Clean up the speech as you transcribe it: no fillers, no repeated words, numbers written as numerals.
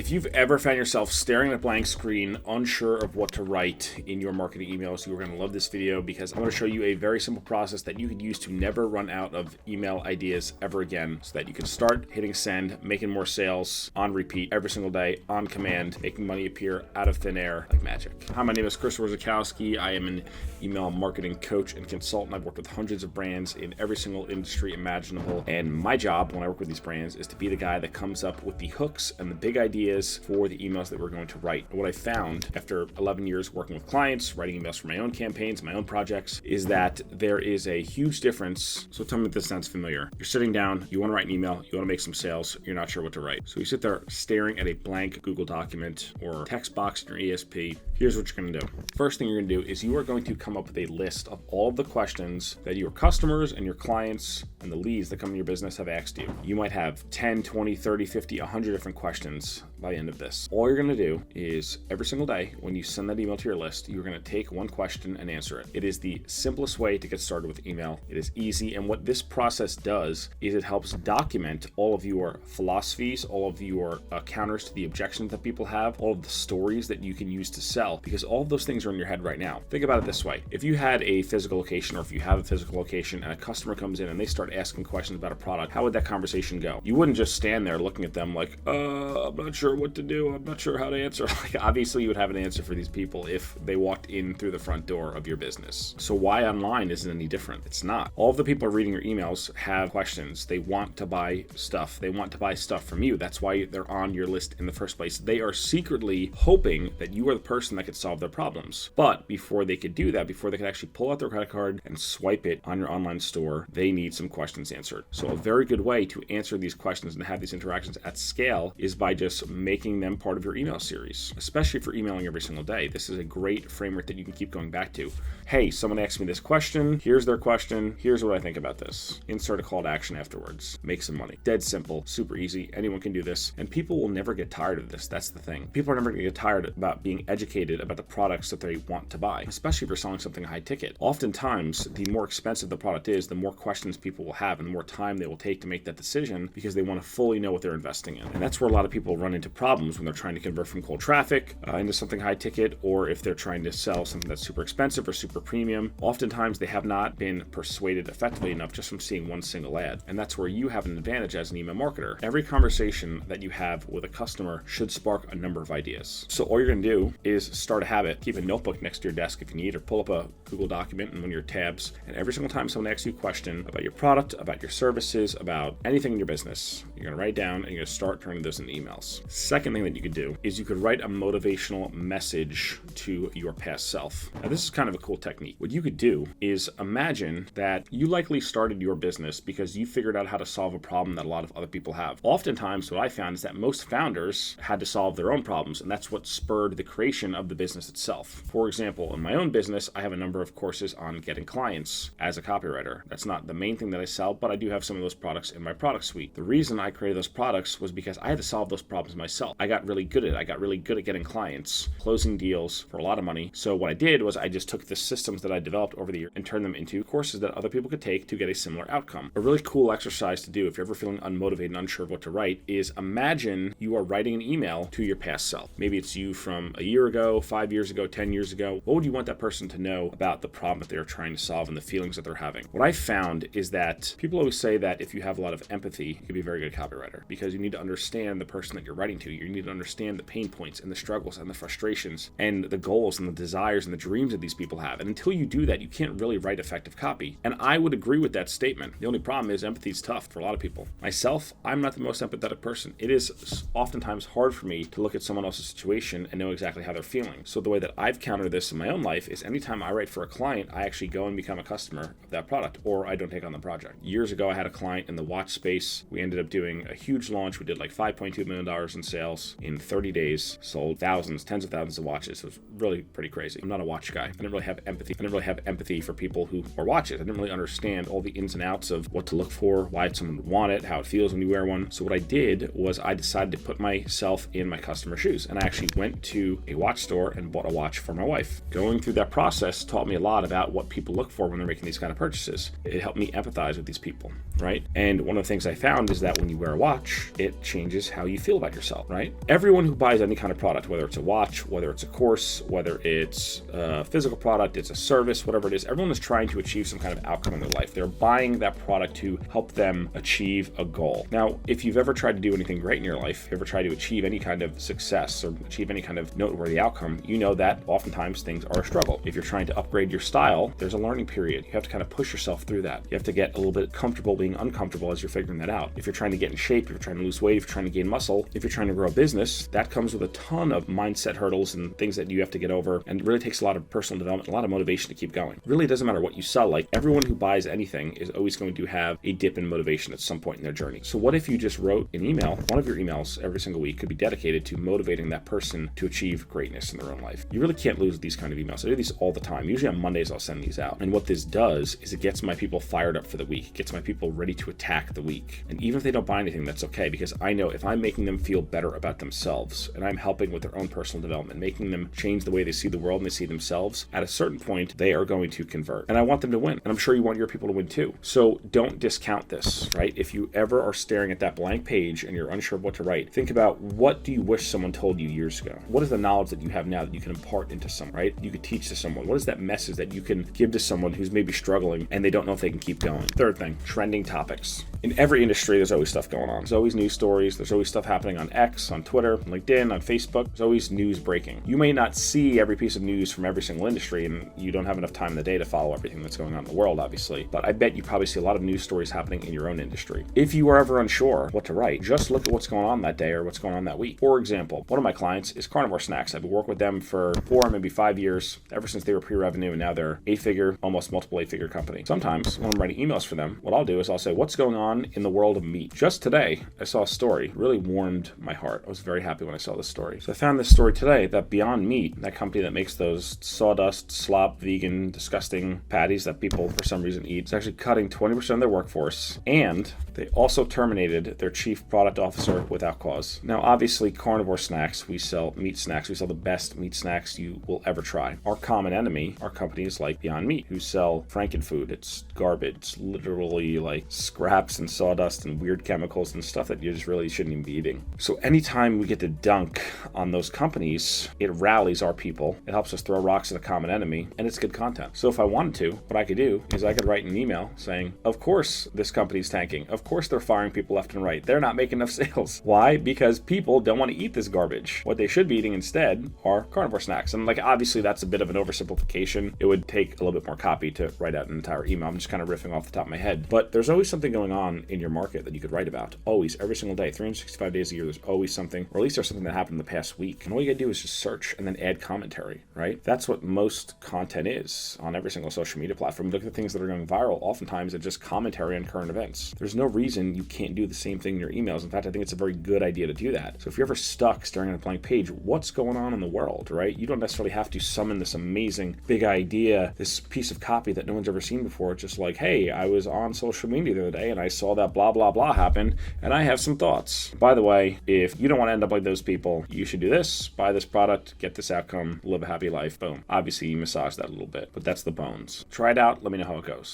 If you've ever found yourself staring at a blank screen, unsure of what to write in your marketing emails, you're going to love this video because I'm going to show you a very simple process that you could use to never run out of email ideas ever again, so that you can start hitting send, making more sales on repeat every single day, on command, making money appear out of thin air like magic. Hi, my name is Chris Warzakowski. I am an email marketing coach and consultant. I've worked with hundreds of brands in every single industry imaginable, and my job when I work with these brands is to be the guy that comes up with the hooks and the big ideas for the emails that we're going to write. And what I found after 11 years working with clients, writing emails for my own campaigns, my own projects, is that there is a huge difference. So tell me if this sounds familiar. You're sitting down, you want to write an email, you want to make some sales, you're not sure what to write. So you sit there staring at a blank Google document or text box in your ESP. Here's what you're going to do. First thing you're going to do is you are going to come up with a list of all of the questions that your customers and your clients and the leads that come in your business have asked you. You might have 10, 20, 30, 50, 100 different questions by the end of this. All you're going to do is every single day when you send that email to your list, you're going to take one question and answer it. It is the simplest way to get started with email. It is easy. And what this process does is it helps document all of your philosophies, all of your counters to the objections that people have, all of the stories that you can use to sell, because all of those things are in your head right now. Think about it this way. If you had a physical location, or if you have a physical location and a customer comes in and they start asking questions about a product, how would that conversation go? You wouldn't just stand there looking at them like, I'm not sure what to do. I'm not sure how to answer. Like, obviously you would have an answer for these people if they walked in through the front door of your business. So why online isn't any different? It's not. All of the people reading your emails have questions. They want to buy stuff. They want to buy stuff from you. That's why they're on your list in the first place. They are secretly hoping that you are the person that could solve their problems. But before they could do that, before they could actually pull out their credit card and swipe it on your online store, they need some questions answered. So a very good way to answer these questions and have these interactions at scale is by just making them part of your email series, especially if you're emailing every single day. This is a great framework that you can keep going back to. Hey, someone asked me this question. Here's their question. Here's what I think about this. Insert a call to action afterwards. Make some money. Dead simple, super easy. Anyone can do this. And people will never get tired of this. That's the thing. People are never going to get tired about being educated about the products that they want to buy, especially if you're selling something high ticket. Oftentimes, the more expensive the product is, the more questions people will have and the more time they will take to make that decision, because they want to fully know what they're investing in. And that's where a lot of people run into problems when they're trying to convert from cold traffic into something high ticket, or if they're trying to sell something that's super expensive or super premium. Oftentimes, they have not been persuaded effectively enough just from seeing one single ad. And that's where you have an advantage as an email marketer. Every conversation that you have with a customer should spark a number of ideas. So all you're going to do is start a habit. Keep a notebook next to your desk if you need, or pull up a Google document in one of your tabs. And every single time someone asks you a question about your product, about your services, about anything in your business, you're going to write down and you're going to start turning those into emails. Second thing that you could do is you could write a motivational message to your past self. Now, this is kind of a cool technique. What you could do is imagine that you likely started your business because you figured out how to solve a problem that a lot of other people have. Oftentimes, what I found is that most founders had to solve their own problems, and that's what spurred the creation of the business itself. For example, in my own business, I have a number of courses on getting clients as a copywriter. That's not the main thing that I sell, but I do have some of those products in my product suite. The reason I created those products was because I had to solve those problems myself. I got really good at it. I got really good at getting clients, closing deals for a lot of money. So what I did was I just took the systems that I developed over the year and turned them into courses that other people could take to get a similar outcome. A really cool exercise to do if you're ever feeling unmotivated and unsure of what to write is imagine you are writing an email to your past self. Maybe it's you from a year ago, 5 years ago, 10 years ago. What would you want that person to know about the problem that they're trying to solve and the feelings that they're having? What I found is that people always say that if you have a lot of empathy, you can be a very good copywriter, because you need to understand the person that you're writing to. You need to understand the pain points and the struggles and the frustrations and the goals and the desires and the dreams that these people have. And until you do that, you can't really write effective copy. And I would agree with that statement. The only problem is empathy is tough for a lot of people. Myself, I'm not the most empathetic person. It is oftentimes hard for me to look at someone else's situation and know exactly how they're feeling. So the way that I've countered this in my own life is anytime I write for a client, I actually go and become a customer of that product, or I don't take on the project. Years ago, I had a client in the watch space. We ended up doing a huge launch. We did like $5.2 million in sales in 30 days, sold thousands, tens of thousands of watches. It was really pretty crazy. I'm not a watch guy. I didn't really have empathy for people who wear watches. I didn't really understand all the ins and outs of what to look for, why someone would want it, how it feels when you wear one. So what I did was I decided to put myself in my customer's shoes, and I actually went to a watch store and bought a watch for my wife. Going through that process taught me a lot about what people look for when they're making these kind of purchases. It helped me empathize with these people, right? And one of the things I found is that when you wear a watch, it changes how you feel about yourself. sell, right? Everyone who buys any kind of product, whether it's a watch, whether it's a course, whether it's a physical product, it's a service, whatever it is, everyone is trying to achieve some kind of outcome in their life. They're buying that product to help them achieve a goal. Now, if you've ever tried to do anything great in your life, ever tried to achieve any kind of success or achieve any kind of noteworthy outcome, you know that oftentimes things are a struggle. If you're trying to upgrade your style, there's a learning period. You have to kind of push yourself through that. You have to get a little bit comfortable being uncomfortable as you're figuring that out. If you're trying to get in shape, if you're trying to lose weight, if you're trying to gain muscle, if you're trying to grow a business, that comes with a ton of mindset hurdles and things that you have to get over, and it really takes a lot of personal development, a lot of motivation to keep going. It really doesn't matter what you sell. Like, everyone who buys anything is always going to have a dip in motivation at some point in their journey. So what if you just wrote an email? One of your emails every single week could be dedicated to motivating that person to achieve greatness in their own life. You really can't lose these kind of emails. I do these all the time. Usually on Mondays I'll send these out. And what this does is it gets my people fired up for the week. It gets my people ready to attack the week. And even if they don't buy anything, that's okay, because I know if I'm making them feel better about themselves and I'm helping with their own personal development, making them change the way they see the world and they see themselves, at a certain point they are going to convert. And I want them to win. And I'm sure you want your people to win too. So don't discount this, right? If you ever are staring at that blank page and you're unsure of what to write, think about, what do you wish someone told you years ago? What is the knowledge that you have now that you can impart into someone, right? You could teach to someone. What is that message that you can give to someone who's maybe struggling and they don't know if they can keep going? Third thing, trending topics. In every industry, there's always stuff going on. There's always news stories. There's always stuff happening on X, on Twitter, LinkedIn, on Facebook. There's always news breaking. You may not see every piece of news from every single industry, and you don't have enough time in the day to follow everything that's going on in the world, obviously. But I bet you probably see a lot of news stories happening in your own industry. If you are ever unsure what to write, just look at what's going on that day or what's going on that week. For example, one of my clients is Carnivore Snacks. I've been working with them for 4, maybe 5 years, ever since they were pre-revenue, and now they're 8-figure, almost multiple 8-figure company. Sometimes when I'm writing emails for them, what I'll do is I'll say, what's going on in the world of meat? Just today, I saw a story, really warmed my heart. I was very happy when I saw this story. So I found this story today that Beyond Meat, that company that makes those sawdust, slop, vegan, disgusting patties that people for some reason eat, is actually cutting 20% of their workforce, and they also terminated their chief product officer without cause. Now, obviously, Carnivore Snacks, we sell meat snacks. We sell the best meat snacks you will ever try. Our common enemy are companies like Beyond Meat, who sell Frankenfood. It's garbage. It's literally like scraps and sawdust and weird chemicals and stuff that you just really shouldn't even be eating. So anytime we get to dunk on those companies, it rallies our people. It helps us throw rocks at a common enemy, and it's good content. So if I wanted to, what I could do is I could write an email saying, of course this company's tanking. Of course they're firing people left and right. They're not making enough sales. Why? Because people don't want to eat this garbage. What they should be eating instead are carnivore snacks. And like, obviously that's a bit of an oversimplification. It would take a little bit more copy to write out an entire email. I'm just kind of riffing off the top of my head. But there's always something going on in your market that you could write about. Always, every single day, 365 days a year, there's always something, or at least there's something that happened in the past week. And all you gotta do is just search and then add commentary, right? That's what most content is on every single social media platform. Look at the things that are going viral. Oftentimes it's just commentary on current events. There's no reason you can't do the same thing in your emails. In fact, I think it's a very good idea to do that. So if you're ever stuck staring at a blank page, what's going on in the world, right? You don't necessarily have to summon this amazing big idea, this piece of copy that no one's ever seen before. It's just like, hey, I was on social media the other day and I saw that blah, blah, blah happen, and I have some thoughts. By the way, if you don't want to end up like those people, you should do this, buy this product, get this outcome, live a happy life. Boom. Obviously, you massage that a little bit, but that's the bones. Try it out. Let me know how it goes.